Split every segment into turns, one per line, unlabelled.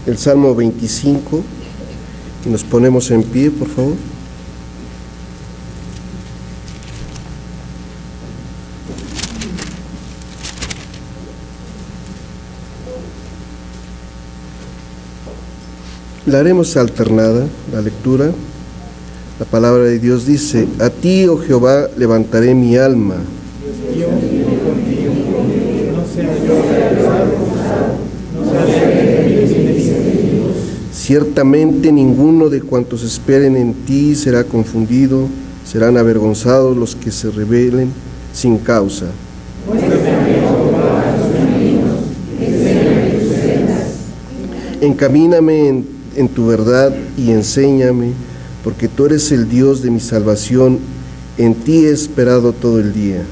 el Salmo 25 y nos ponemos en pie, por favor. La haremos alternada, la lectura. La palabra de Dios dice: a ti, oh Jehová, levantaré mi alma. Ciertamente ninguno de cuantos esperen en ti será confundido, serán avergonzados los que se rebelen sin causa. Encamíname en tu verdad y enséñame, porque tú eres el Dios de mi salvación, en ti he esperado todo el día.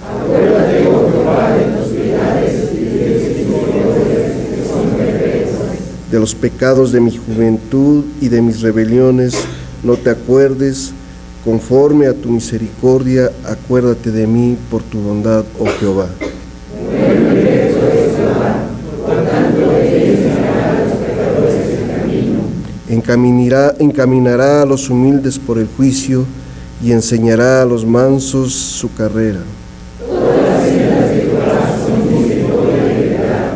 Acuérdate, oh Jehová, de tus piedades y de tus misericordias que son perfectas. De los pecados de mi juventud y de mis rebeliones no te acuerdes, conforme a tu misericordia, acuérdate de mí por tu bondad, oh Jehová. Encaminará a los humildes por el juicio y enseñará a los mansos su carrera. Todas las sendas de Jehová son misericordia y verdad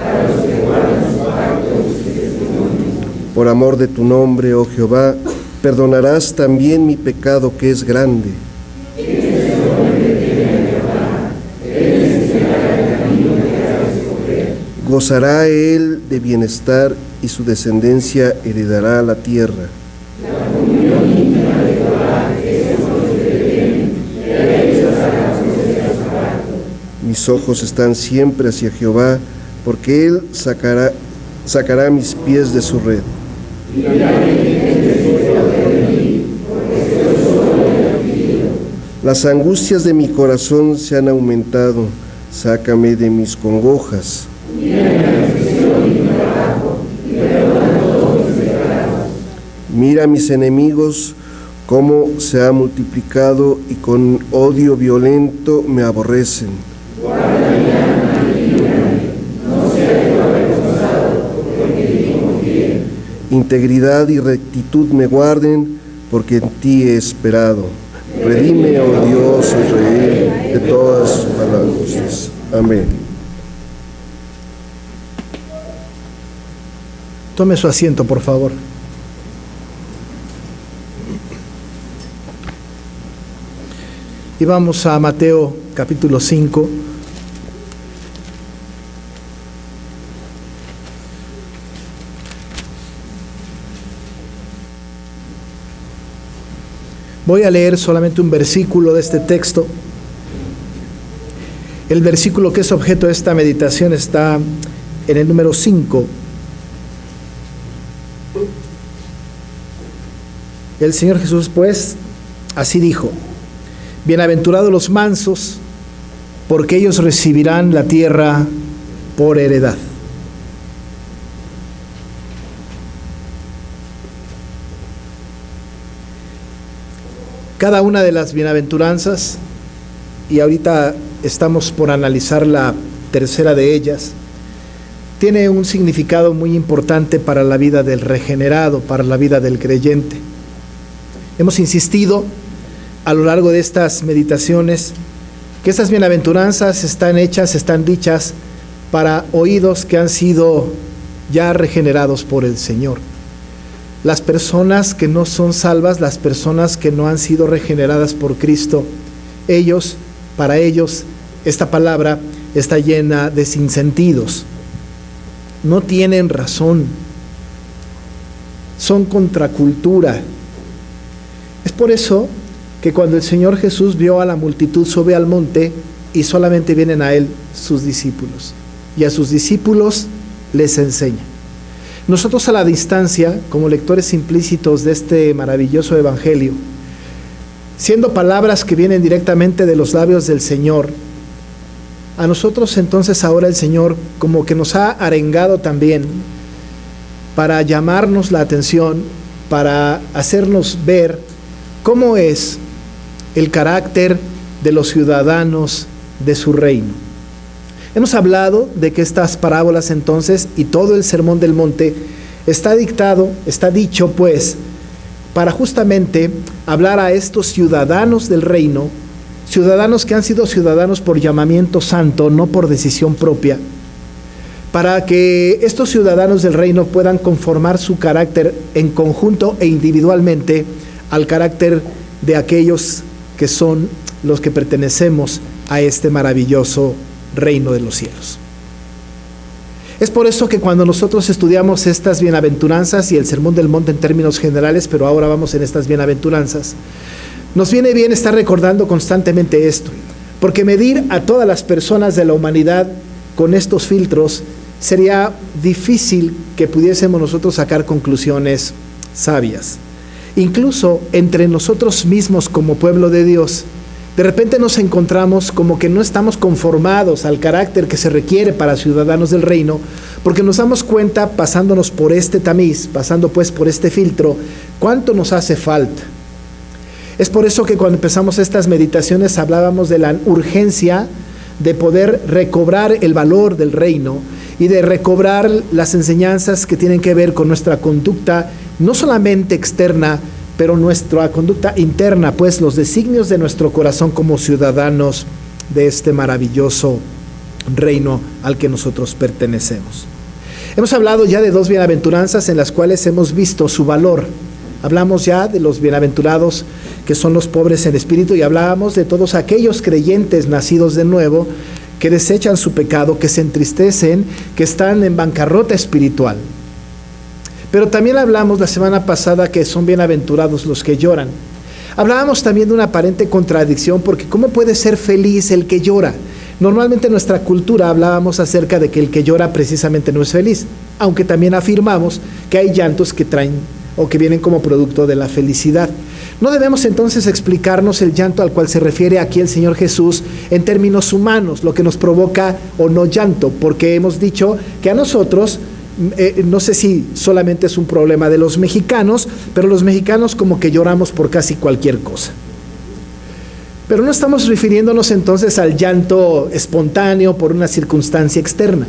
a los que guardan sus pactos y testimonios. Por amor de tu nombre, oh Jehová, perdonarás también mi pecado que es grande. Gozará él de bienestar y su descendencia heredará la tierra. La comunión íntima de Jehová es con los que le temen, y a ellos hará su pacto. Mis ojos están siempre hacia Jehová, porque él sacará mis pies de su red. Las angustias de mi corazón se han aumentado, sácame de mis congojas. Mira a mis enemigos cómo se ha multiplicado y con odio violento me aborrecen. Integridad y rectitud me guarden, porque en ti he esperado. Redime, oh Dios, Israel, de todas sus malas. Amén.
Tome su asiento, por favor. Y vamos a Mateo capítulo 5. Voy a leer solamente un versículo de este texto. El versículo que es objeto de esta meditación está en el número 5. El Señor Jesús, pues, así dijo: bienaventurados los mansos, porque ellos recibirán la tierra por heredad. Cada una de las bienaventuranzas, y ahorita estamos por analizar la tercera de ellas, tiene un significado muy importante para la vida del regenerado, para la vida del creyente. Hemos insistido a lo largo de estas meditaciones que estas bienaventuranzas están dichas para oídos que han sido ya regenerados por el Señor. Las personas que no son salvas, las personas que no han sido regeneradas por Cristo, para ellos, esta palabra está llena de sinsentidos. No tienen razón. Son contracultura. Es por eso que cuando el Señor Jesús vio a la multitud, sube al monte y solamente vienen a Él sus discípulos. Y a sus discípulos les enseña. Nosotros a la distancia, como lectores implícitos de este maravilloso evangelio, siendo palabras que vienen directamente de los labios del Señor, a nosotros entonces ahora el Señor como que nos ha arengado también para llamarnos la atención, para hacernos ver cómo es el carácter de los ciudadanos de su reino. Hemos hablado de que estas parábolas entonces y todo el Sermón del Monte está dicho pues, para justamente hablar a estos ciudadanos del reino, ciudadanos que han sido ciudadanos por llamamiento santo, no por decisión propia, para que estos ciudadanos del reino puedan conformar su carácter en conjunto e individualmente al carácter de aquellos que son los que pertenecemos a este maravilloso reino de los cielos. Es por eso que cuando nosotros estudiamos estas bienaventuranzas y el Sermón del Monte en términos generales, pero ahora vamos en estas bienaventuranzas, nos viene bien estar recordando constantemente esto, porque medir a todas las personas de la humanidad con estos filtros sería difícil que pudiésemos nosotros sacar conclusiones sabias. Incluso entre nosotros mismos como pueblo de Dios, de repente nos encontramos como que no estamos conformados al carácter que se requiere para ciudadanos del reino, porque nos damos cuenta, pasándonos por este tamiz, pasando pues por este filtro, cuánto nos hace falta. Es por eso que cuando empezamos estas meditaciones hablábamos de la urgencia de poder recobrar el valor del reino y de recobrar las enseñanzas que tienen que ver con nuestra conducta, no solamente externa, pero nuestra conducta interna, pues los designios de nuestro corazón como ciudadanos de este maravilloso reino al que nosotros pertenecemos. Hemos hablado ya de 2 bienaventuranzas en las cuales hemos visto su valor. Hablamos ya de los bienaventurados que son los pobres en espíritu y hablábamos de todos aquellos creyentes nacidos de nuevo que desechan su pecado, que se entristecen, que están en bancarrota espiritual. Pero también hablamos la semana pasada que son bienaventurados los que lloran. Hablábamos también de una aparente contradicción, porque ¿cómo puede ser feliz el que llora? Normalmente en nuestra cultura hablábamos acerca de que el que llora precisamente no es feliz, aunque también afirmamos que hay llantos que traen o que vienen como producto de la felicidad. No debemos entonces explicarnos el llanto al cual se refiere aquí el Señor Jesús en términos humanos, lo que nos provoca o no llanto, porque hemos dicho que a nosotros, no sé si solamente es un problema de los mexicanos, pero los mexicanos como que lloramos por casi cualquier cosa. Pero no estamos refiriéndonos entonces al llanto espontáneo por una circunstancia externa.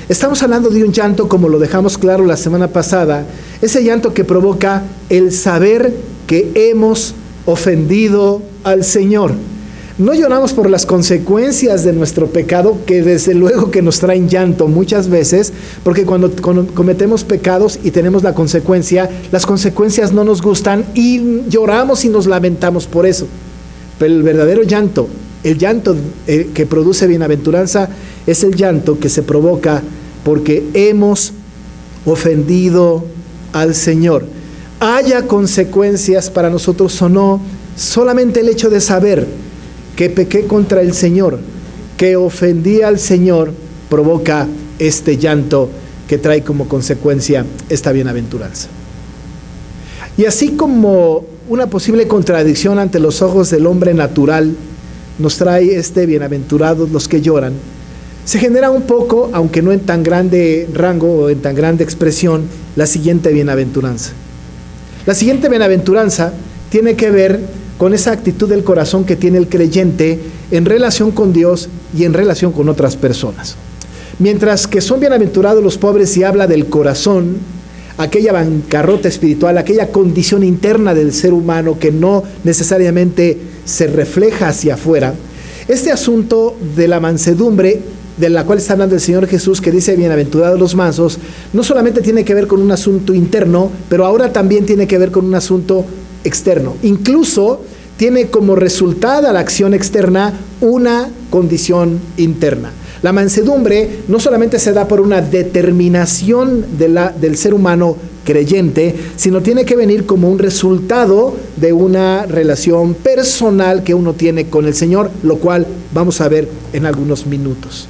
Estamos hablando de un llanto, como lo dejamos claro la semana pasada, ese llanto que provoca el saber que hemos ofendido al Señor. No lloramos por las consecuencias de nuestro pecado, que desde luego que nos traen llanto muchas veces, porque cuando cometemos pecados y tenemos la consecuencia, las consecuencias no nos gustan y lloramos y nos lamentamos por eso. Pero el verdadero llanto, el llanto que produce bienaventuranza, es el llanto que se provoca porque hemos ofendido al Señor. Haya consecuencias para nosotros o no, solamente el hecho de saber que pequé contra el Señor, que ofendí al Señor, provoca este llanto que trae como consecuencia esta bienaventuranza. Y así como una posible contradicción ante los ojos del hombre natural nos trae este bienaventurados los que lloran, se genera un poco, aunque no en tan grande rango o en tan grande expresión, la siguiente bienaventuranza. La siguiente bienaventuranza tiene que ver con esa actitud del corazón que tiene el creyente en relación con Dios y en relación con otras personas. Mientras que son bienaventurados los pobres y habla del corazón, aquella bancarrota espiritual, aquella condición interna del ser humano que no necesariamente se refleja hacia afuera, este asunto de la mansedumbre de la cual está hablando el Señor Jesús, que dice bienaventurados los mansos, no solamente tiene que ver con un asunto interno, pero ahora también tiene que ver con un asunto externo. Incluso tiene como resultado la acción externa una condición interna. La mansedumbre no solamente se da por una determinación del ser humano creyente, sino tiene que venir como un resultado de una relación personal que uno tiene con el Señor, lo cual vamos a ver en algunos minutos.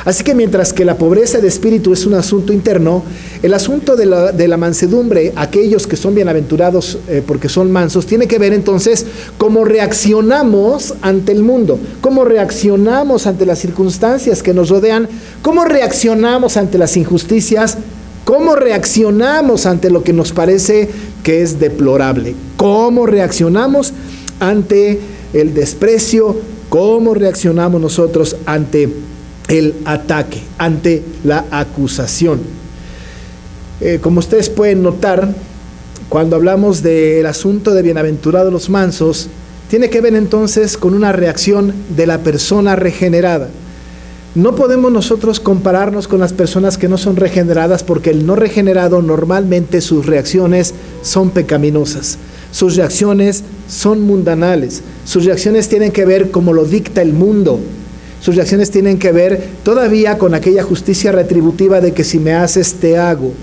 Así que mientras que la pobreza de espíritu es un asunto interno, el asunto de la mansedumbre, aquellos que son bienaventurados porque son mansos, tiene que ver entonces cómo reaccionamos ante el mundo, cómo reaccionamos ante las circunstancias que nos rodean, cómo reaccionamos ante las injusticias, cómo reaccionamos ante lo que nos parece que es deplorable, cómo reaccionamos ante el desprecio, cómo reaccionamos nosotros ante el ataque, ante la acusación. Como ustedes pueden notar, cuando hablamos del asunto de bienaventurados los mansos, tiene que ver entonces con una reacción de la persona regenerada. No podemos nosotros compararnos con las personas que no son regeneradas, porque el no regenerado normalmente sus reacciones son pecaminosas, sus reacciones son mundanales, sus reacciones tienen que ver como lo dicta el mundo, sus reacciones tienen que ver todavía con aquella justicia retributiva de que si me haces te hago.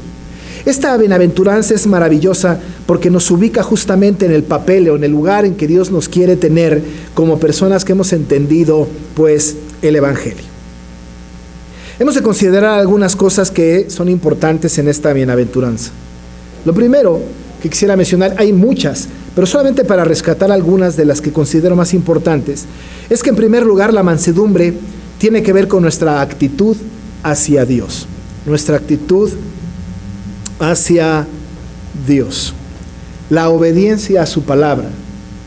Esta bienaventuranza es maravillosa porque nos ubica justamente en el papel o en el lugar en que Dios nos quiere tener como personas que hemos entendido pues el Evangelio. Hemos de considerar algunas cosas que son importantes en esta bienaventuranza. Lo primero que quisiera mencionar, hay muchas, pero solamente para rescatar algunas de las que considero más importantes, es que en primer lugar la mansedumbre tiene que ver con nuestra actitud hacia Dios. Nuestra actitud hacia Dios. La obediencia a su palabra,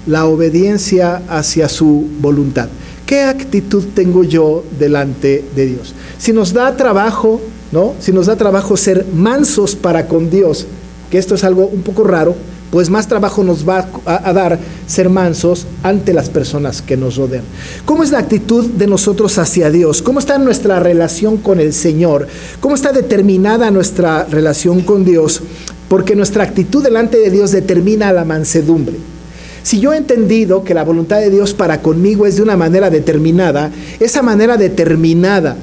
la obediencia hacia su voluntad. ¿Qué actitud tengo yo delante de Dios? Si nos da trabajo, ¿no? Si nos da trabajo ser mansos para con Dios, que esto es algo un poco raro, pues más trabajo nos va a dar ser mansos ante las personas que nos rodean. ¿Cómo es la actitud de nosotros hacia Dios? ¿Cómo está nuestra relación con el Señor? ¿Cómo está determinada nuestra relación con Dios? Porque nuestra actitud delante de Dios determina la mansedumbre. Si yo he entendido que la voluntad de Dios para conmigo es de una manera determinada, esa manera determinada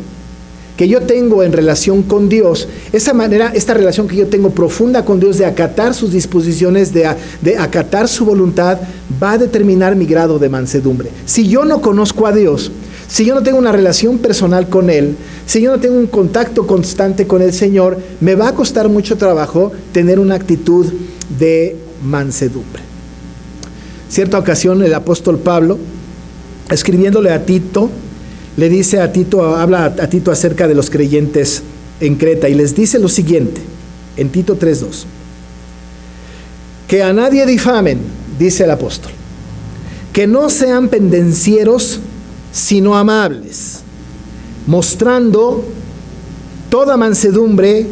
que yo tengo en relación con Dios, esta relación que yo tengo profunda con Dios de acatar sus disposiciones, de acatar su voluntad, va a determinar mi grado de mansedumbre. Si yo no conozco a Dios, si yo no tengo una relación personal con Él, si yo no tengo un contacto constante con el Señor, me va a costar mucho trabajo tener una actitud de mansedumbre. Cierta ocasión el apóstol Pablo, escribiéndole a Tito, le dice a Tito, habla a Tito acerca de los creyentes en Creta y les dice lo siguiente, en Tito 3:2, que a nadie difamen, dice el apóstol, que no sean pendencieros, sino amables, mostrando toda mansedumbre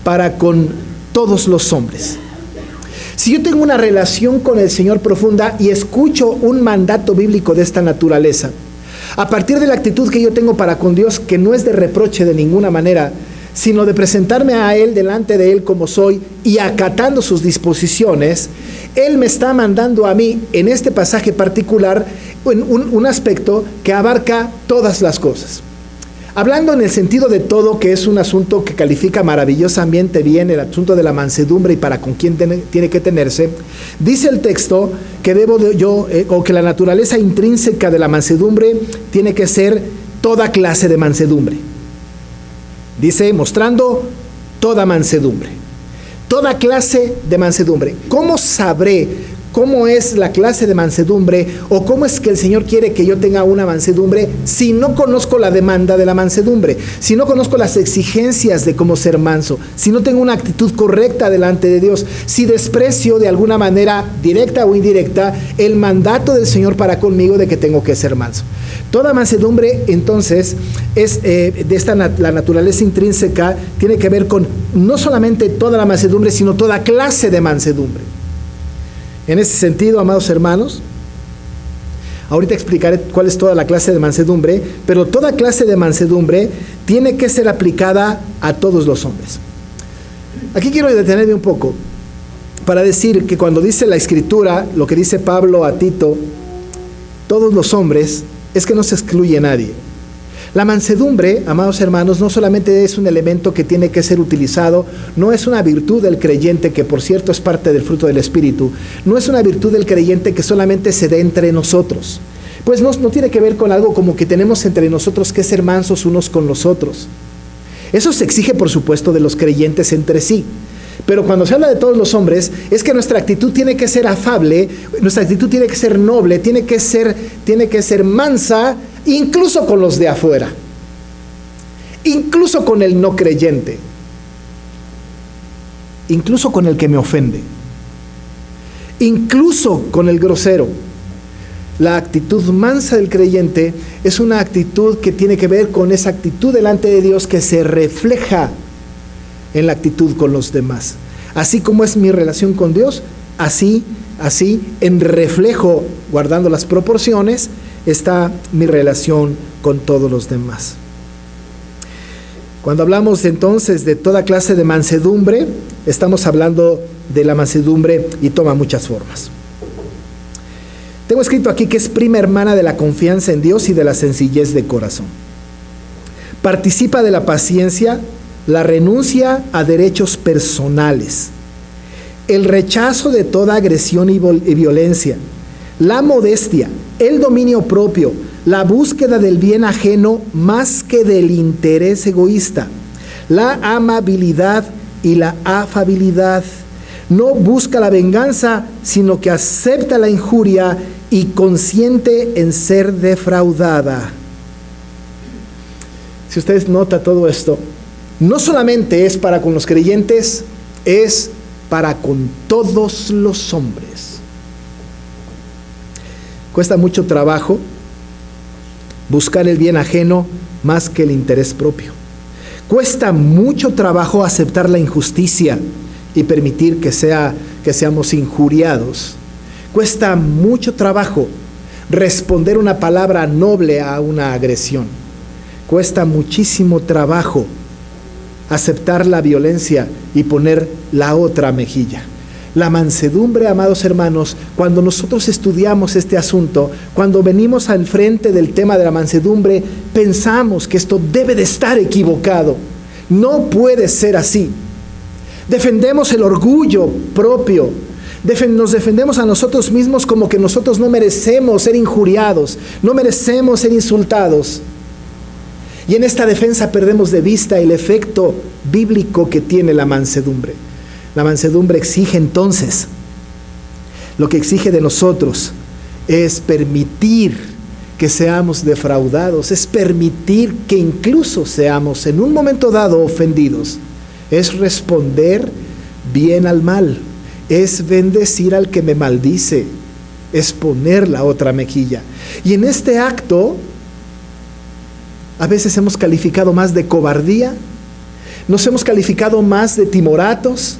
para con todos los hombres. Si yo tengo una relación con el Señor profunda y escucho un mandato bíblico de esta naturaleza, a partir de la actitud que yo tengo para con Dios, que no es de reproche de ninguna manera, sino de presentarme a Él, delante de Él como soy, y acatando sus disposiciones, Él me está mandando a mí, en este pasaje particular, un aspecto que abarca todas las cosas. Hablando en el sentido de todo, que es un asunto que califica maravillosamente bien el asunto de la mansedumbre y para con quién tiene que tenerse, dice el texto que que la naturaleza intrínseca de la mansedumbre tiene que ser toda clase de mansedumbre. Dice, mostrando toda mansedumbre. Toda clase de mansedumbre. ¿Cómo sabré cómo es la clase de mansedumbre o cómo es que el Señor quiere que yo tenga una mansedumbre si no conozco la demanda de la mansedumbre, si no conozco las exigencias de cómo ser manso, si no tengo una actitud correcta delante de Dios, si desprecio de alguna manera directa o indirecta el mandato del Señor para conmigo de que tengo que ser manso? Toda mansedumbre entonces es la naturaleza intrínseca, tiene que ver con no solamente toda la mansedumbre, sino toda clase de mansedumbre. En ese sentido, amados hermanos, ahorita explicaré cuál es toda la clase de mansedumbre, pero toda clase de mansedumbre tiene que ser aplicada a todos los hombres. Aquí quiero detenerme un poco para decir que cuando dice la Escritura, lo que dice Pablo a Tito, todos los hombres, es que no se excluye nadie. La mansedumbre, amados hermanos, no solamente es un elemento que tiene que ser utilizado, no es una virtud del creyente, que por cierto es parte del fruto del Espíritu, no es una virtud del creyente que solamente se dé entre nosotros, pues no tiene que ver con algo como que tenemos entre nosotros que ser mansos unos con los otros. Eso se exige, por supuesto, de los creyentes entre sí. Pero cuando se habla de todos los hombres, es que nuestra actitud tiene que ser afable, nuestra actitud tiene que ser noble, tiene que ser mansa, incluso con los de afuera, incluso con el no creyente, incluso con el que me ofende, incluso con el grosero. La actitud mansa del creyente es una actitud que tiene que ver con esa actitud delante de Dios que se refleja en la actitud con los demás. Así como es mi relación con Dios, así en reflejo, guardando las proporciones, está mi relación con todos los demás. Cuando hablamos entonces de toda clase de mansedumbre, estamos hablando de la mansedumbre y toma muchas formas. Tengo escrito aquí que es prima hermana de la confianza en Dios y de la sencillez de corazón. Participa de la paciencia, la renuncia a derechos personales, el rechazo de toda agresión y violencia, la modestia, el dominio propio, la búsqueda del bien ajeno más que del interés egoísta, la amabilidad y la afabilidad. No busca la venganza, sino que acepta la injuria y consiente en ser defraudada. Si ustedes notan todo esto, no solamente es para con los creyentes, es para con todos los hombres. Cuesta mucho trabajo buscar el bien ajeno más que el interés propio. Cuesta mucho trabajo aceptar la injusticia y permitir que seamos injuriados. Cuesta mucho trabajo responder una palabra noble a una agresión. Cuesta muchísimo trabajo aceptar la violencia y poner la otra mejilla. La mansedumbre, amados hermanos, cuando nosotros estudiamos este asunto, cuando venimos al frente del tema de la mansedumbre, pensamos que esto debe de estar equivocado. No puede ser así. Defendemos el orgullo propio. Nos defendemos a nosotros mismos como que nosotros no merecemos ser injuriados, no merecemos ser insultados. Y en esta defensa perdemos de vista el efecto bíblico que tiene la mansedumbre. La mansedumbre exige entonces, lo que exige de nosotros es permitir que seamos defraudados, es permitir que incluso seamos en un momento dado ofendidos, es responder bien al mal, es bendecir al que me maldice, es poner la otra mejilla. Y en este acto, a veces hemos calificado más de cobardía, nos hemos calificado más de timoratos,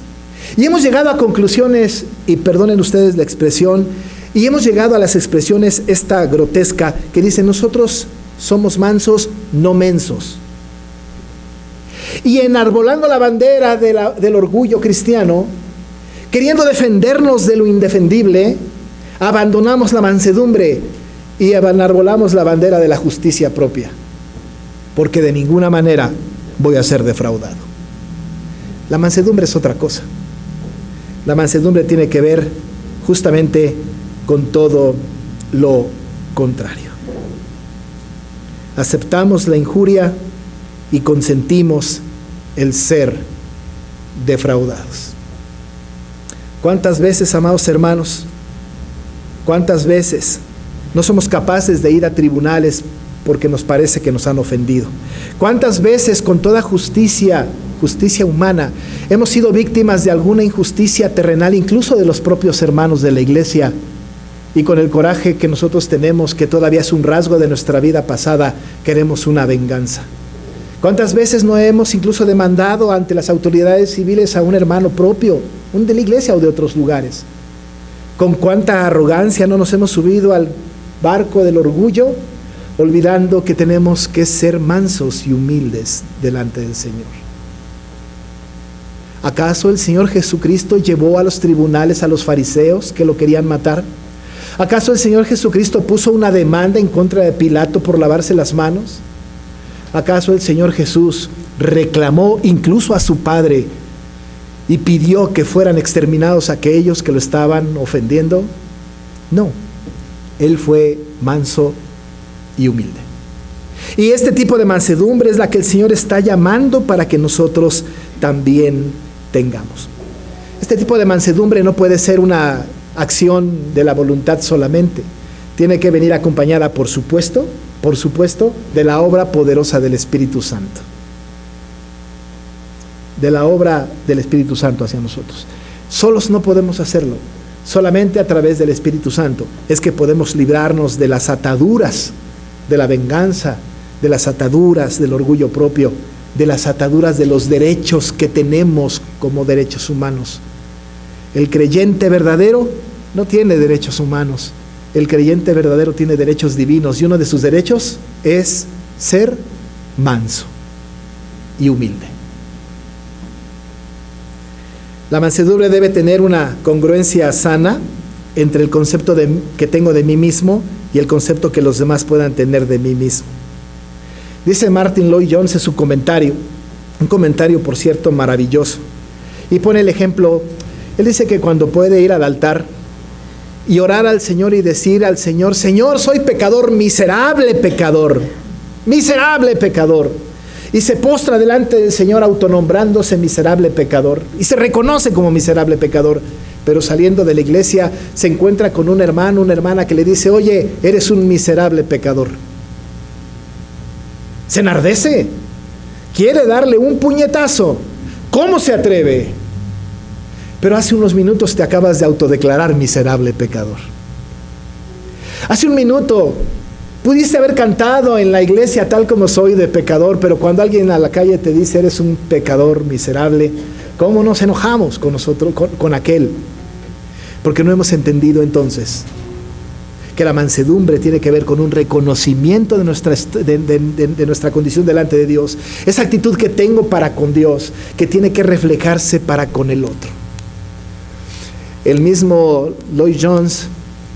y hemos llegado a conclusiones, y perdonen ustedes la expresión, y hemos llegado a las expresiones esta grotesca que dice: nosotros somos mansos, no mensos. Y enarbolando la bandera del orgullo cristiano, queriendo defendernos de lo indefendible, abandonamos la mansedumbre y enarbolamos la bandera de la justicia propia, porque de ninguna manera voy a ser defraudado. La mansedumbre es otra cosa. La mansedumbre tiene que ver justamente con todo lo contrario. Aceptamos la injuria y consentimos el ser defraudados. ¿Cuántas veces, amados hermanos, cuántas veces no somos capaces de ir a tribunales porque nos parece que nos han ofendido? ¿Cuántas veces con toda justicia humana, hemos sido víctimas de alguna injusticia terrenal, incluso de los propios hermanos de la iglesia, y con el coraje que nosotros tenemos, que todavía es un rasgo de nuestra vida pasada, queremos una venganza? ¿Cuántas veces no hemos incluso demandado ante las autoridades civiles a un hermano propio, un de la iglesia o de otros lugares? ¿Con cuánta arrogancia no nos hemos subido al barco del orgullo, olvidando que tenemos que ser mansos y humildes delante del Señor? ¿Acaso el Señor Jesucristo llevó a los tribunales a los fariseos que lo querían matar? ¿Acaso el Señor Jesucristo puso una demanda en contra de Pilato por lavarse las manos? ¿Acaso el Señor Jesús reclamó incluso a su Padre y pidió que fueran exterminados aquellos que lo estaban ofendiendo? No, Él fue manso y humilde. Y este tipo de mansedumbre es la que el Señor está llamando para que nosotros también tengamos. Este tipo de mansedumbre no puede ser una acción de la voluntad solamente. Tiene que venir acompañada, por supuesto, de la obra poderosa del Espíritu Santo. De la obra del Espíritu Santo hacia nosotros. Solos no podemos hacerlo. Solamente a través del Espíritu Santo es que podemos librarnos de las ataduras de la venganza, de las ataduras del orgullo propio, de las ataduras de los derechos que tenemos como derechos humanos. El creyente verdadero no tiene derechos humanos. El creyente verdadero tiene derechos divinos, y uno de sus derechos es ser manso y humilde. La mansedumbre debe tener una congruencia sana entre el concepto que tengo de mí mismo y el concepto que los demás puedan tener de mí mismo. Dice Martin Lloyd-Jones en su comentario, un comentario por cierto maravilloso, y pone el ejemplo. Él dice que cuando puede ir al altar y orar al Señor y decir al Señor: Señor, soy pecador, miserable pecador, y se postra delante del Señor autonombrándose miserable pecador, y se reconoce como miserable pecador, pero saliendo de la iglesia se encuentra con un hermano, una hermana que le dice: oye, eres un miserable pecador. Se enardece, quiere darle un puñetazo. ¿Cómo se atreve? Pero hace unos minutos te acabas de autodeclarar miserable pecador. Hace un minuto pudiste haber cantado en la iglesia tal como soy de pecador, pero cuando alguien a la calle te dice eres un pecador miserable, ¿cómo nos enojamos con nosotros, con aquel? Porque no hemos entendido entonces que la mansedumbre tiene que ver con un reconocimiento de nuestra condición delante de Dios. Esa actitud que tengo para con Dios, que tiene que reflejarse para con el otro. El mismo Lloyd-Jones,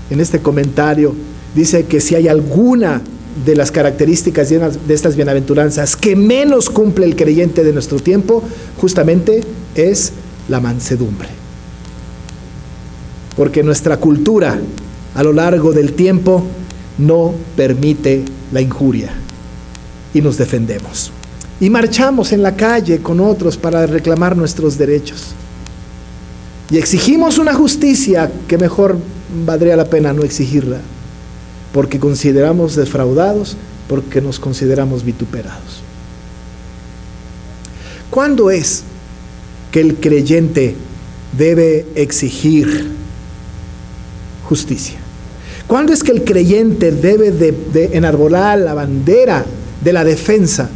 en este comentario, dice que si hay alguna de las características de estas bienaventuranzas que menos cumple el creyente de nuestro tiempo, justamente es la mansedumbre. Porque nuestra cultura a lo largo del tiempo no permite la injuria y nos defendemos. Y marchamos en la calle con otros para reclamar nuestros derechos. Y exigimos una justicia que mejor valdría la pena no exigirla, porque consideramos defraudados, porque nos consideramos vituperados. ¿Cuándo es que el creyente debe exigir justicia? ¿Cuándo es que el creyente debe de enarbolar la bandera de la defensa?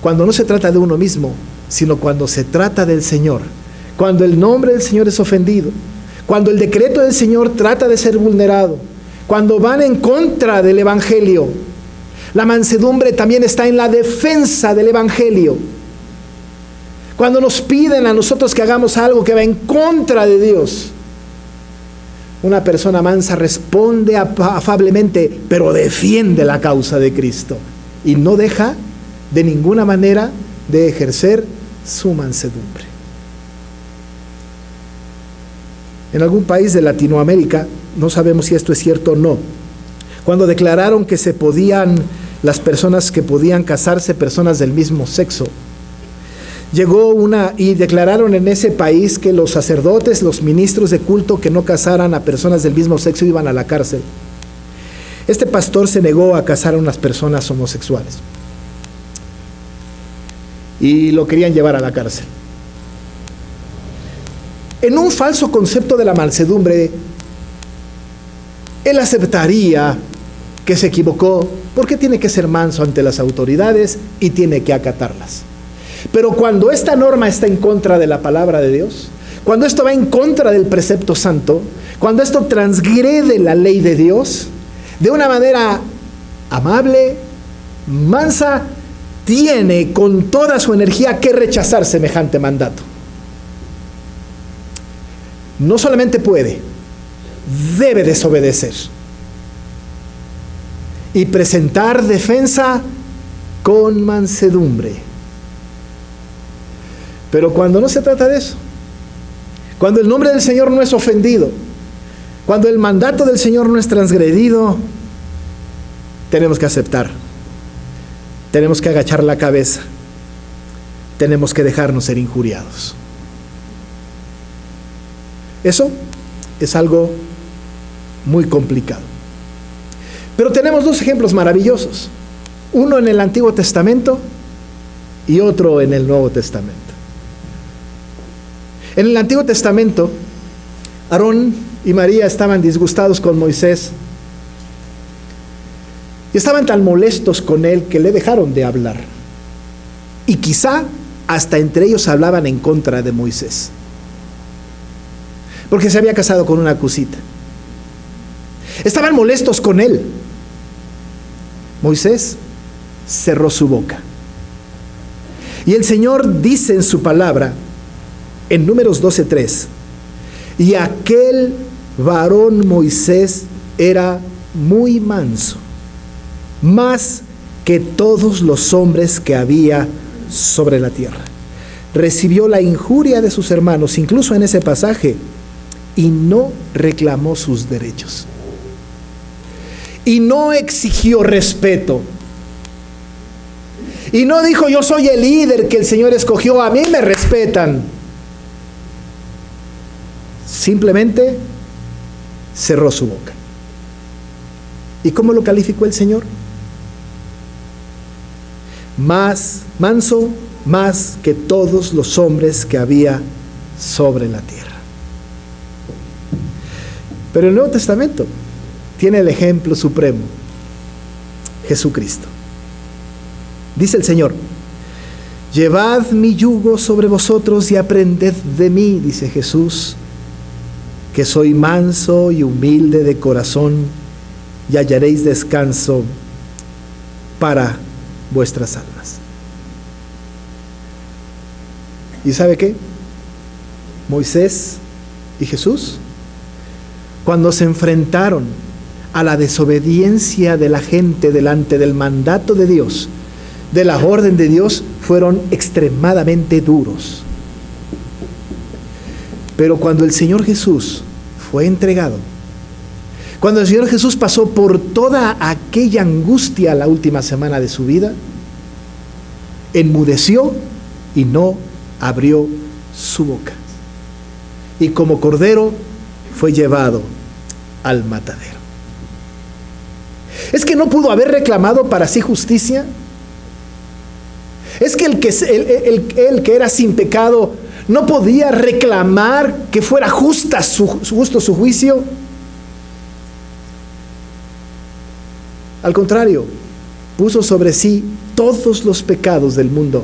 Cuando no se trata de uno mismo, sino cuando se trata del Señor. Cuando el nombre del Señor es ofendido, cuando el decreto del Señor trata de ser vulnerado, cuando van en contra del Evangelio. La mansedumbre también está en la defensa del Evangelio. Cuando nos piden a nosotros que hagamos algo que va en contra de Dios, una persona mansa responde afablemente, pero defiende la causa de Cristo y no deja de ninguna manera de ejercer su mansedumbre. En algún país de Latinoamérica, no sabemos si esto es cierto o no, cuando declararon que las personas que podían casarse, personas del mismo sexo, y declararon en ese país que los sacerdotes, los ministros de culto que no casaran a personas del mismo sexo iban a la cárcel. Este pastor se negó a casar a unas personas homosexuales y lo querían llevar a la cárcel. En un falso concepto de la mansedumbre, él aceptaría que se equivocó porque tiene que ser manso ante las autoridades y tiene que acatarlas. Pero cuando esta norma está en contra de la palabra de Dios, cuando esto va en contra del precepto santo, cuando esto transgrede la ley de Dios, de una manera amable, mansa, tiene con toda su energía que rechazar semejante mandato. No solamente puede, debe desobedecer y presentar defensa con mansedumbre. Pero cuando no se trata de eso, cuando el nombre del Señor no es ofendido, cuando el mandato del Señor no es transgredido, tenemos que aceptar, tenemos que agachar la cabeza, tenemos que dejarnos ser injuriados. Eso es algo muy complicado. Pero tenemos dos ejemplos maravillosos, uno en el Antiguo Testamento y otro en el Nuevo Testamento. En el Antiguo Testamento, Aarón y María estaban disgustados con Moisés. Y estaban tan molestos con él que le dejaron de hablar. Y quizá hasta entre ellos hablaban en contra de Moisés, porque se había casado con una cusita. Estaban molestos con él. Moisés cerró su boca. Y el Señor dice en su palabra, en Números 12:3, y aquel varón Moisés era muy manso, más que todos los hombres que había sobre la tierra. Recibió la injuria de sus hermanos, incluso en ese pasaje, y no reclamó sus derechos. Y no exigió respeto. Y no dijo, yo soy el líder que el Señor escogió, a mí me respetan. Simplemente cerró su boca. ¿Y cómo lo calificó el Señor? Manso, más que todos los hombres que había sobre la tierra. Pero el Nuevo Testamento tiene el ejemplo supremo, Jesucristo. Dice el Señor, llevad mi yugo sobre vosotros y aprended de mí, dice Jesús, que soy manso y humilde de corazón, y hallaréis descanso para vuestras almas. ¿Y sabe qué? Moisés y Jesús, cuando se enfrentaron a la desobediencia de la gente delante del mandato de Dios, de la orden de Dios, fueron extremadamente duros. Pero cuando el Señor Jesús fue entregado, cuando el Señor Jesús pasó por toda aquella angustia la última semana de su vida, enmudeció y no abrió su boca. Y como cordero fue llevado al matadero. ¿Es que no pudo haber reclamado para sí justicia? ¿Es que el que era sin pecado no podía reclamar que fuera justo su juicio? Al contrario, puso sobre sí todos los pecados del mundo.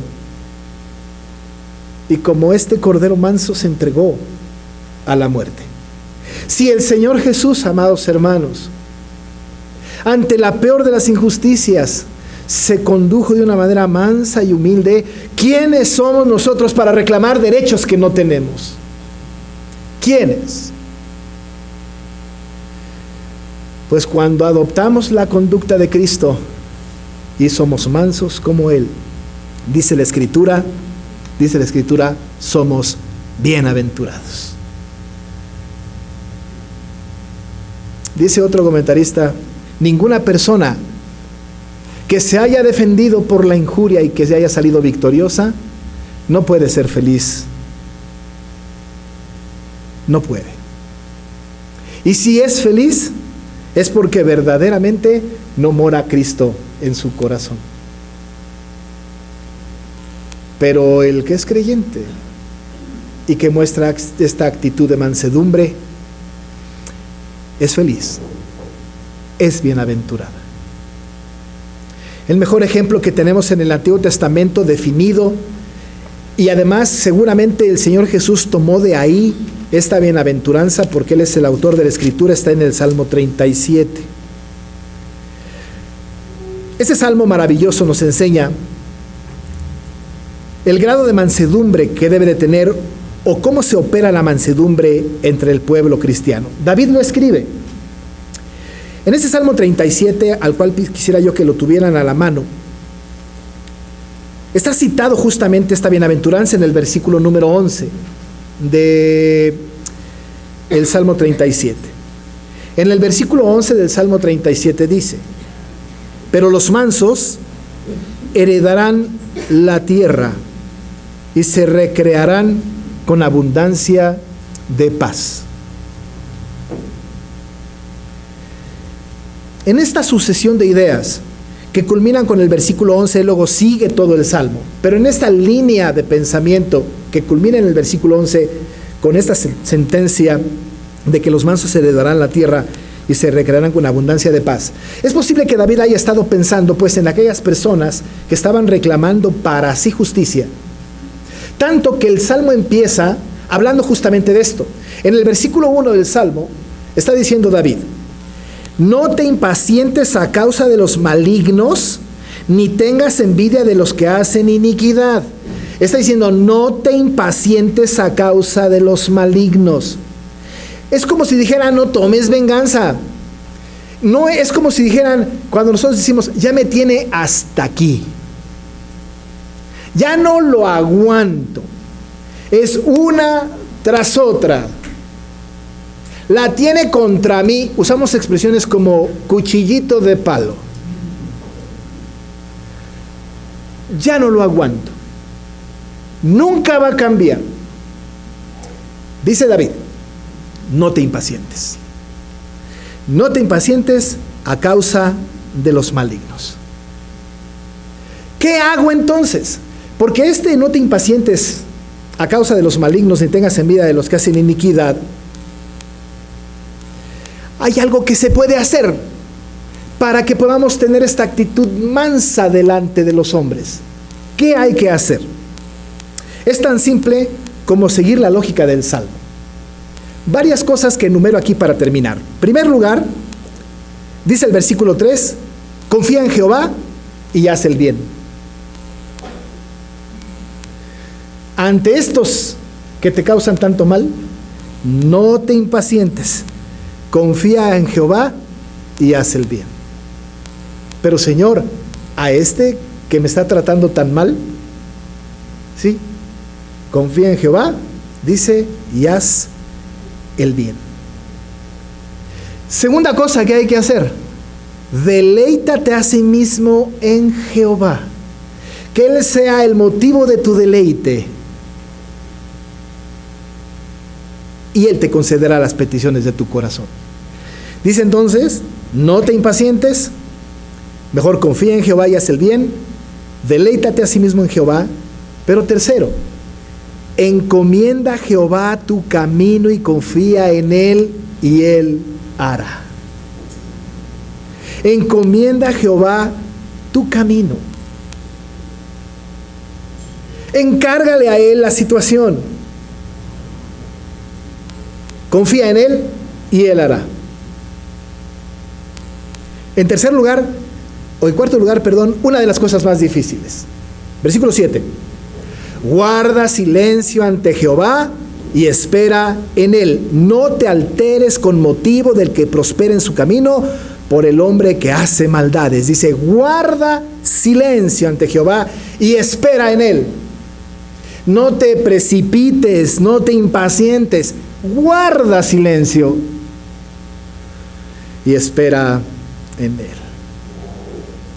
Y como este cordero manso se entregó a la muerte. Si el Señor Jesús, amados hermanos, ante la peor de las injusticias, se condujo de una manera mansa y humilde, ¿quiénes somos nosotros para reclamar derechos que no tenemos? ¿Quiénes? Pues cuando adoptamos la conducta de Cristo y somos mansos como Él, dice la Escritura, somos bienaventurados. Dice otro comentarista, ninguna persona que se haya defendido por la injuria y que se haya salido victoriosa, no puede ser feliz. No puede. Y si es feliz, es porque verdaderamente no mora Cristo en su corazón. Pero el que es creyente y que muestra esta actitud de mansedumbre, es feliz, es bienaventurada. El mejor ejemplo que tenemos en el Antiguo Testamento definido, y además seguramente el Señor Jesús tomó de ahí esta bienaventuranza porque Él es el autor de la Escritura, está en el Salmo 37. Ese salmo maravilloso nos enseña el grado de mansedumbre que debe de tener o cómo se opera la mansedumbre entre el pueblo cristiano. David lo escribe. En ese Salmo 37, al cual quisiera yo que lo tuvieran a la mano, está citado justamente esta bienaventuranza en el versículo número 11 de el Salmo 37. En el versículo 11 del Salmo 37 dice, pero los mansos heredarán la tierra y se recrearán con abundancia de paz. En esta sucesión de ideas que culminan con el versículo 11, luego sigue todo el Salmo, pero en esta línea de pensamiento que culmina en el versículo 11, con esta sentencia, de que los mansos heredarán la tierra y se recrearán con abundancia de paz. Es posible que David haya estado pensando pues en aquellas personas que estaban reclamando para sí justicia. Tanto que el Salmo empieza hablando justamente de esto. En el versículo 1 del Salmo está diciendo David: no te impacientes a causa de los malignos, ni tengas envidia de los que hacen iniquidad. Está diciendo, no te impacientes a causa de los malignos. Es como si dijeran, no tomes venganza. No es como si dijeran, cuando nosotros decimos, ya me tiene hasta aquí. Ya no lo aguanto. Es una tras otra. La tiene contra mí. Usamos expresiones como cuchillito de palo. Ya no lo aguanto. Nunca va a cambiar. Dice David, no te impacientes. No te impacientes a causa de los malignos. ¿Qué hago entonces? Porque no te impacientes a causa de los malignos ni tengas envidia de los que hacen iniquidad. Hay algo que se puede hacer para que podamos tener esta actitud mansa delante de los hombres. ¿Qué hay que hacer? Es tan simple como seguir la lógica del Salmo. Varias cosas que enumero aquí para terminar. En primer lugar, dice el versículo 3, confía en Jehová y haz el bien. Ante estos que te causan tanto mal, no te impacientes. Confía en Jehová y haz el bien. Pero Señor, a este que me está tratando tan mal, ¿sí? Confía en Jehová, dice, y haz el bien. Segunda cosa que hay que hacer, deleítate a sí mismo en Jehová. Que Él sea el motivo de tu deleite. Y Él te concederá las peticiones de tu corazón. Dice entonces, no te impacientes, mejor confía en Jehová y haz el bien, deleítate a sí mismo en Jehová. Pero tercero, encomienda a Jehová tu camino y confía en Él y Él hará. Encomienda a Jehová tu camino. Encárgale a Él la situación. Confía en Él y Él hará. En cuarto lugar, una de las cosas más difíciles. Versículo 7. Guarda silencio ante Jehová y espera en Él. No te alteres con motivo del que prospera en su camino por el hombre que hace maldades. Dice, guarda silencio ante Jehová y espera en Él. No te precipites, no te impacientes. Guarda silencio y espera en Él.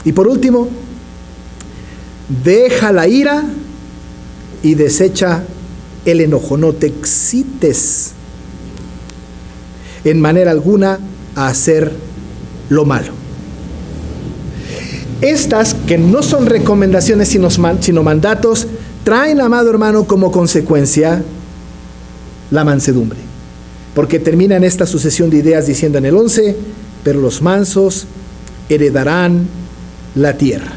Y por último, deja la ira y desecha el enojo. No te excites en manera alguna a hacer lo malo. Estas, que no son recomendaciones sino mandatos, traen, amado hermano, como consecuencia la mansedumbre. Porque termina en esta sucesión de ideas diciendo en el 11, pero los mansos heredarán la tierra.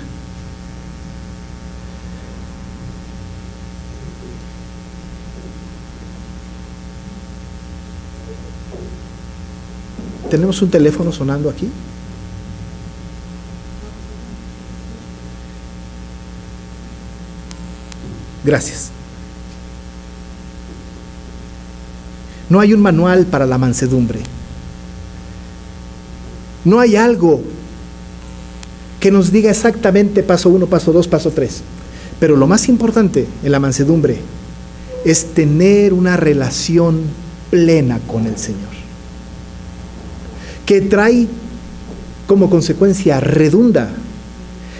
¿Tenemos un teléfono sonando aquí? Gracias. No hay un manual para la mansedumbre. No hay algo que nos diga exactamente paso 1, paso 2, paso 3. Pero lo más importante en la mansedumbre es tener una relación plena con el Señor, que trae como consecuencia, redunda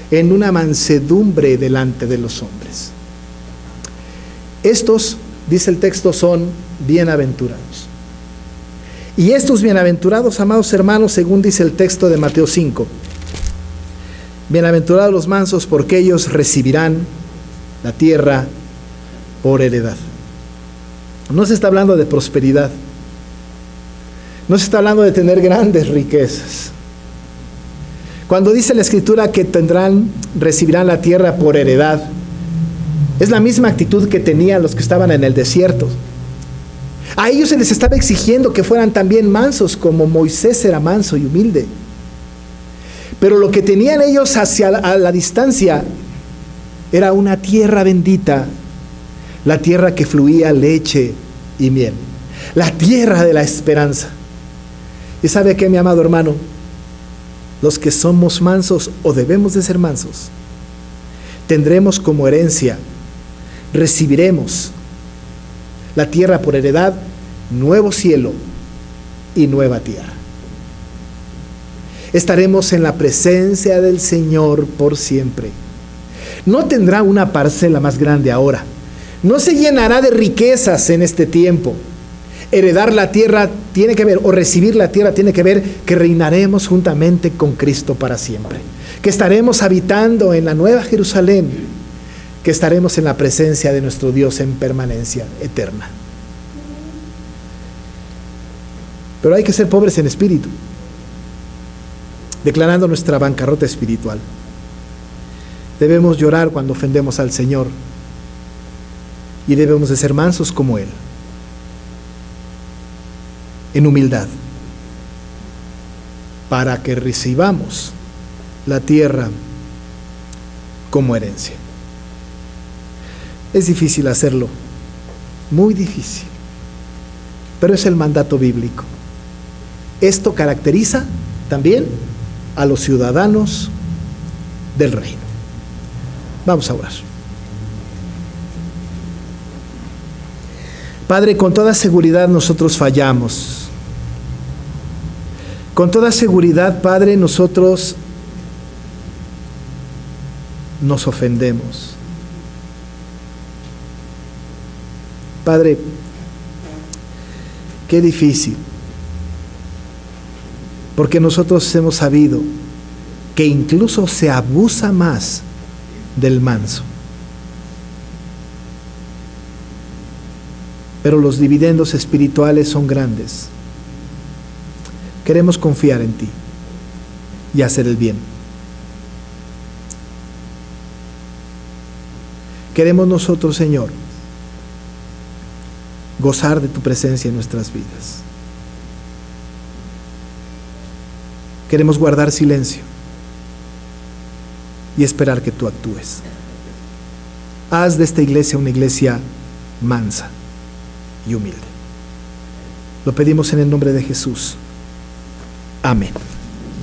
en una mansedumbre delante de los hombres. Estos, dice el texto, son bienaventurados. Y estos bienaventurados, amados hermanos, según dice el texto de Mateo 5, bienaventurados los mansos, porque ellos recibirán la tierra por heredad. No se está hablando de prosperidad, No se está hablando de tener grandes riquezas. Cuando dice la Escritura que recibirán la tierra por heredad, es la misma actitud que tenían los que estaban en el desierto. A ellos se les estaba exigiendo que fueran también mansos, como Moisés era manso y humilde. Pero lo que tenían ellos a la distancia era una tierra bendita, la tierra que fluía leche y miel, la tierra de la esperanza. ¿Y sabe qué, mi amado hermano? Los que somos mansos, o debemos de ser mansos, tendremos como herencia, recibiremos la tierra por heredad, nuevo cielo y nueva tierra. Estaremos en la presencia del Señor por siempre. No tendrá una parcela más grande ahora. No se llenará de riquezas en este tiempo. Heredar la tierra tiene que ver, o recibir la tierra tiene que ver, que reinaremos juntamente con Cristo para siempre. Que estaremos habitando en la nueva Jerusalén. Que estaremos en la presencia de nuestro Dios en permanencia eterna. Pero hay que ser pobres en espíritu, declarando nuestra bancarrota espiritual. Debemos llorar cuando ofendemos al Señor y debemos de ser mansos como Él, en humildad, para que recibamos la tierra como herencia. Es difícil hacerlo, muy difícil, pero es el mandato bíblico. Esto caracteriza también a los ciudadanos del reino. Vamos a orar. Padre, con toda seguridad nosotros fallamos. Con toda seguridad, Padre, nosotros nos ofendemos. Padre, qué difícil. Porque nosotros hemos sabido que incluso se abusa más del manso. Pero los dividendos espirituales son grandes. Queremos confiar en ti y hacer el bien. Queremos nosotros, Señor, gozar de tu presencia en nuestras vidas. Queremos guardar silencio y esperar que tú actúes. Haz de esta iglesia una iglesia mansa y humilde. Lo pedimos en el nombre de Jesús. Amén.